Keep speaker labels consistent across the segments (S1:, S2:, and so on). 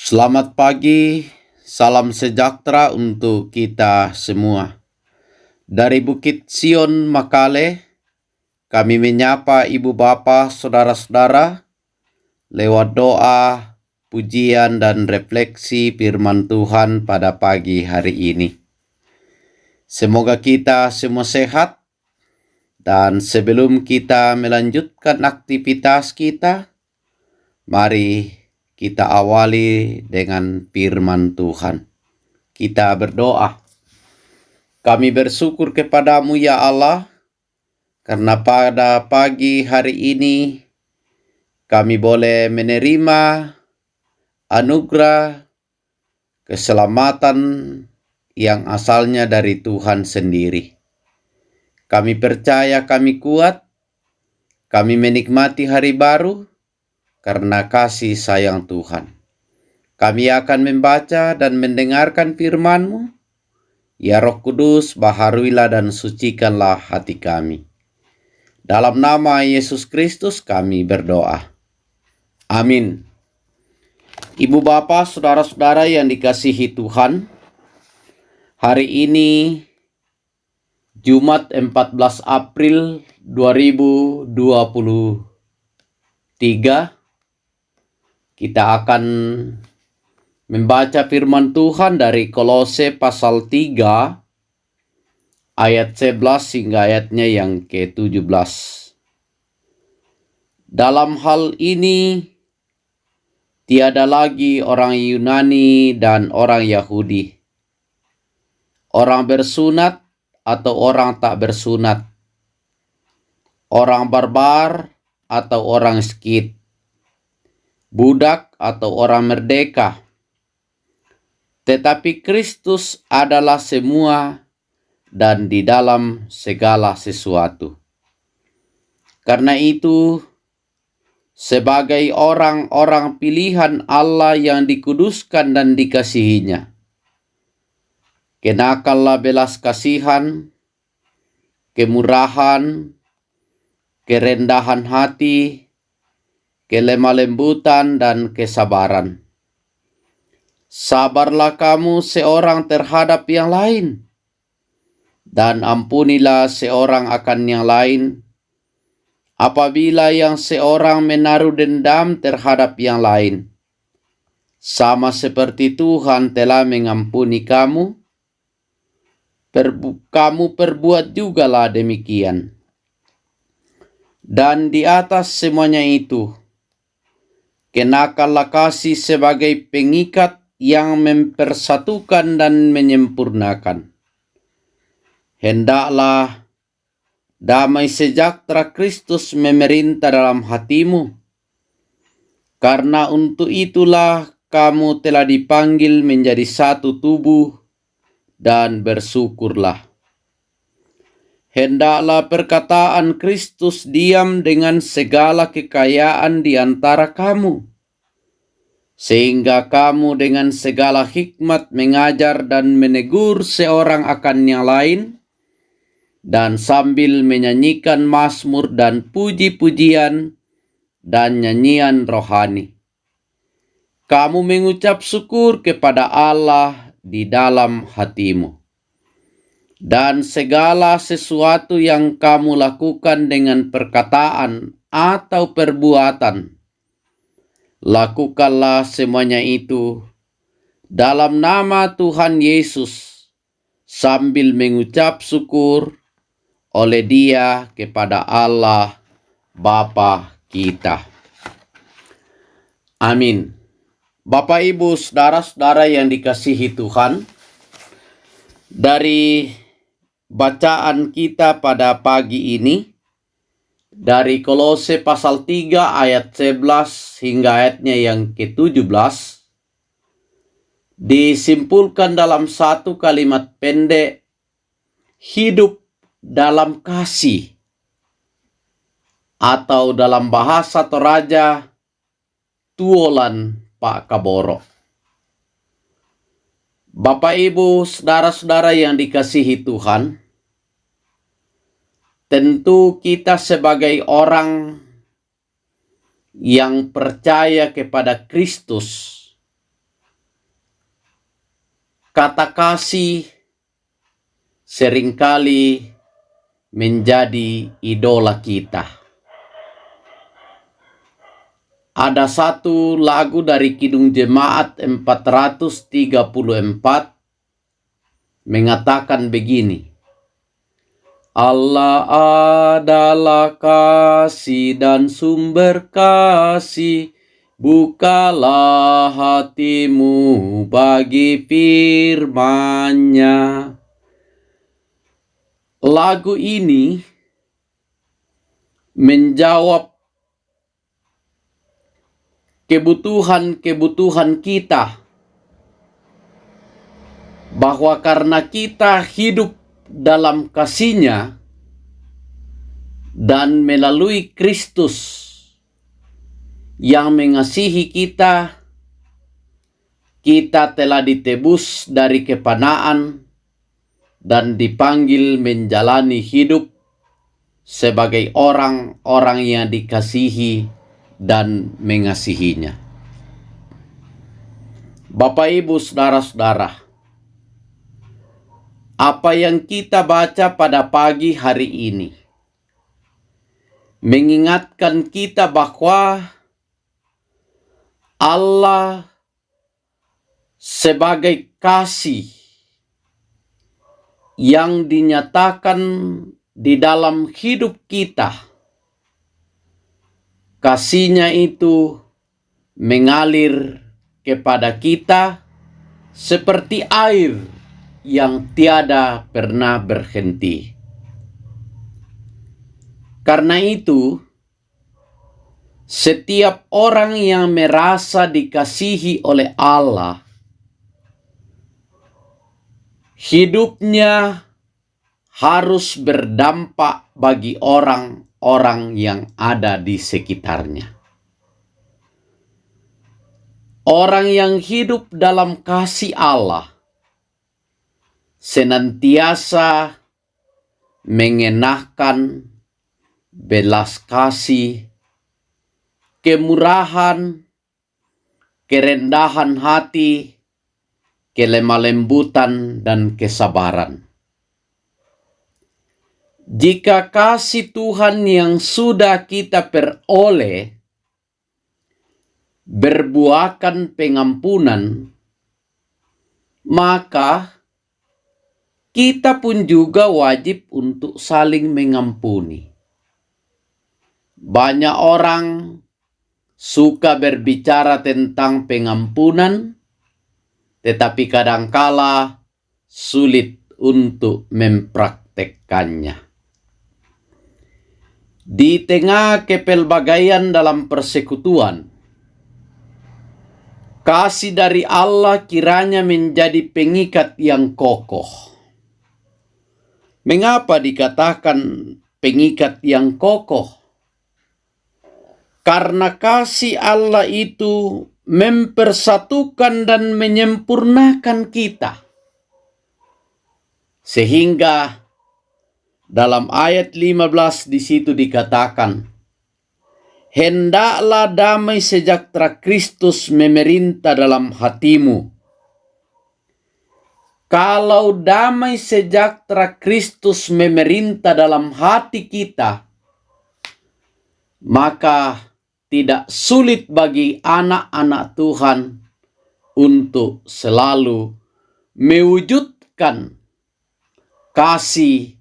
S1: Selamat pagi, salam sejahtera untuk kita semua. Dari Bukit Sion, Makale, kami menyapa ibu bapa, saudara-saudara, lewat doa, pujian, dan refleksi firman Tuhan pada pagi hari ini. Semoga kita semua sehat, dan sebelum kita melanjutkan aktivitas kita, mari kita awali dengan firman Tuhan. Kita berdoa. Kami bersyukur kepadamu ya Allah, karena pada pagi hari ini kami boleh menerima anugerah keselamatan yang asalnya dari Tuhan sendiri. Kami percaya kami kuat, kami menikmati hari baru karena kasih sayang Tuhan. Kami akan membaca dan mendengarkan firman-Mu. Ya Roh Kudus, baharuilah dan sucikanlah hati kami. Dalam nama Yesus Kristus kami berdoa. Amin. Ibu bapa, saudara-saudara yang dikasihi Tuhan, hari ini Jumat 14 April 2023, kita akan membaca firman Tuhan dari Kolose pasal 3 ayat 11 hingga ayatnya yang ke-17. Dalam hal ini tiada lagi orang Yunani dan orang Yahudi, orang bersunat atau orang tak bersunat, orang barbar atau orang Skit, budak atau orang merdeka. Tetapi Kristus adalah semua dan di dalam segala sesuatu. Karena itu, sebagai orang-orang pilihan Allah yang dikuduskan dan dikasihinya, kenakanlah belas kasihan, kemurahan, kerendahan hati, kelemah lembutan, dan kesabaran. Sabarlah kamu seorang terhadap yang lain, dan ampunilah seorang akan yang lain, apabila yang seorang menaruh dendam terhadap yang lain. Sama seperti Tuhan telah mengampuni kamu, kamu perbuat jugalah demikian. Dan di atas semuanya itu, kenakanlah kasih sebagai pengikat yang mempersatukan dan menyempurnakan. Hendaklah damai sejahtera Kristus memerintah dalam hatimu, karena untuk itulah kamu telah dipanggil menjadi satu tubuh, dan bersyukurlah. Hendaklah perkataan Kristus diam dengan segala kekayaan di antara kamu, sehingga kamu dengan segala hikmat mengajar dan menegur seorang akan yang lain, dan sambil menyanyikan mazmur dan puji-pujian dan nyanyian rohani, kamu mengucap syukur kepada Allah di dalam hatimu. Dan segala sesuatu yang kamu lakukan dengan perkataan atau perbuatan, lakukanlah semuanya itu dalam nama Tuhan Yesus, sambil mengucap syukur oleh Dia kepada Allah Bapa kita. Amin. Bapak, Ibu, saudara-saudara yang dikasihi Tuhan, dari bacaan kita pada pagi ini, dari Kolose pasal 3 ayat 11 hingga ayatnya yang ke-17, disimpulkan dalam satu kalimat pendek, hidup dalam kasih, atau dalam bahasa Toraja, tuolan Pak Kaboro. Bapak, Ibu, saudara-saudara yang dikasihi Tuhan, tentu kita sebagai orang yang percaya kepada Kristus kata kasih seringkali menjadi idola kita. Ada satu lagu dari Kidung Jemaat 434 mengatakan begini. Allah adalah kasih dan sumber kasih, bukalah hatimu bagi firman-Nya. Lagu ini menjawab kebutuhan-kebutuhan kita, bahwa karena kita hidup dalam kasih-Nya dan melalui Kristus yang mengasihi kita, kita telah ditebus dari kepanaan dan dipanggil menjalani hidup sebagai orang-orang yang dikasihi dan mengasihinya. Bapak, Ibu, saudara-saudara, apa yang kita baca pada pagi hari ini mengingatkan kita bahwa Allah sebagai kasih yang dinyatakan di dalam hidup kita. Kasih-Nya itu mengalir kepada kita seperti air yang tiada pernah berhenti. Karena itu, setiap orang yang merasa dikasihi oleh Allah, hidupnya harus berdampak bagi orang-orang yang ada di sekitarnya. Orang yang hidup dalam kasih Allah senantiasa mengenakan belas kasih, kemurahan, kerendahan hati, kelemah lembutan, dan kesabaran. Jika kasih Tuhan yang sudah kita peroleh berbuahkan pengampunan, maka kita pun juga wajib untuk saling mengampuni. Banyak orang suka berbicara tentang pengampunan, tetapi kadangkala sulit untuk mempraktekkannya. Di tengah kepelbagaian dalam persekutuan, kasih dari Allah kiranya menjadi pengikat yang kokoh. Mengapa dikatakan pengikat yang kokoh? Karena kasih Allah itu mempersatukan dan menyempurnakan kita. Sehingga dalam ayat 15 di situ dikatakan, hendaklah damai sejahtera Kristus memerintah dalam hatimu. Kalau damai sejahtera Kristus memerintah dalam hati kita, maka tidak sulit bagi anak-anak Tuhan untuk selalu mewujudkan kasih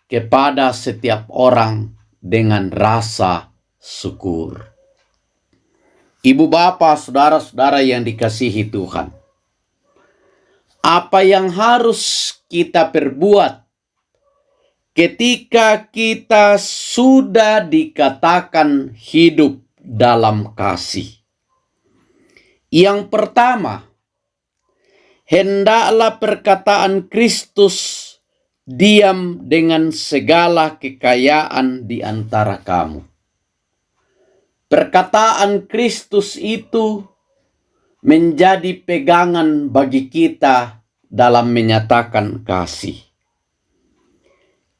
S1: kepada setiap orang dengan rasa syukur. Ibu bapa, saudara-saudara yang dikasihi Tuhan, apa yang harus kita perbuat ketika kita sudah dikatakan hidup dalam kasih? Yang pertama, hendaklah perkataan Kristus diam dengan segala kekayaan di antara kamu. Perkataan Kristus itu menjadi pegangan bagi kita dalam menyatakan kasih.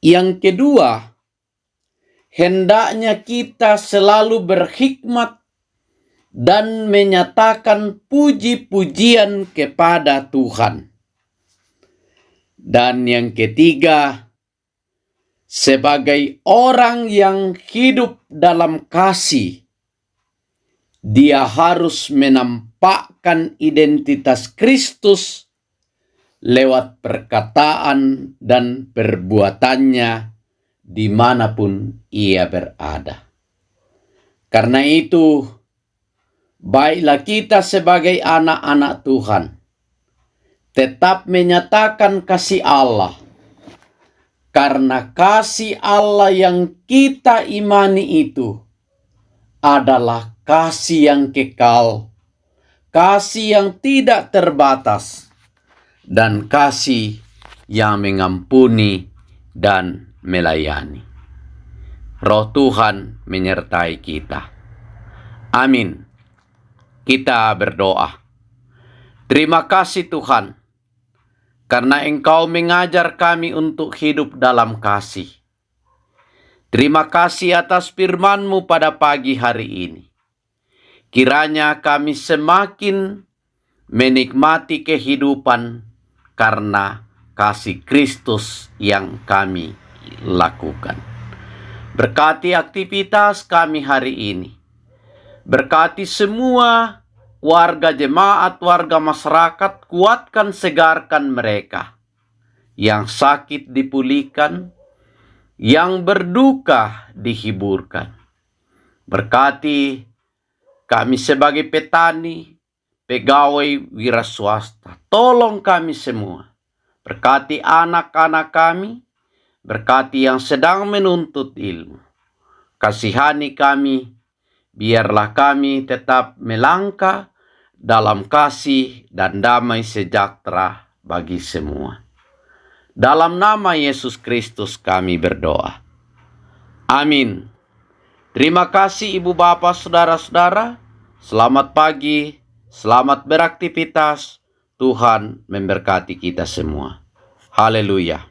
S1: Yang kedua, hendaknya kita selalu berhikmat dan menyatakan puji-pujian kepada Tuhan. Dan yang ketiga, sebagai orang yang hidup dalam kasih, dia harus menampakkan identitas Kristus lewat perkataan dan perbuatannya dimanapun ia berada. Karena itu, baiklah kita sebagai anak-anak Tuhan tetap menyatakan kasih Allah, karena kasih Allah yang kita imani itu adalah kasih yang kekal, kasih yang tidak terbatas, dan kasih yang mengampuni dan melayani. Roh Tuhan menyertai kita. Amin. Kita berdoa. Terima kasih Tuhan, karena Engkau mengajar kami untuk hidup dalam kasih. Terima kasih atas firman-Mu pada pagi hari ini. Kiranya kami semakin menikmati kehidupan karena kasih Kristus yang kami lakukan. Berkati aktivitas kami hari ini. Berkati semua warga jemaat, warga masyarakat, kuatkan, segarkan mereka. Yang sakit dipulihkan, yang berduka dihiburkan. Berkati kami sebagai petani, pegawai wira swasta. Tolong kami semua. Berkati anak-anak kami, berkati yang sedang menuntut ilmu. Kasihani kami, biarlah kami tetap melangkah dalam kasih dan damai sejahtera bagi semua. Dalam nama Yesus Kristus kami berdoa. Amin. Terima kasih Ibu Bapak, Saudara-saudara. Selamat pagi, selamat beraktivitas. Tuhan memberkati kita semua. Haleluya.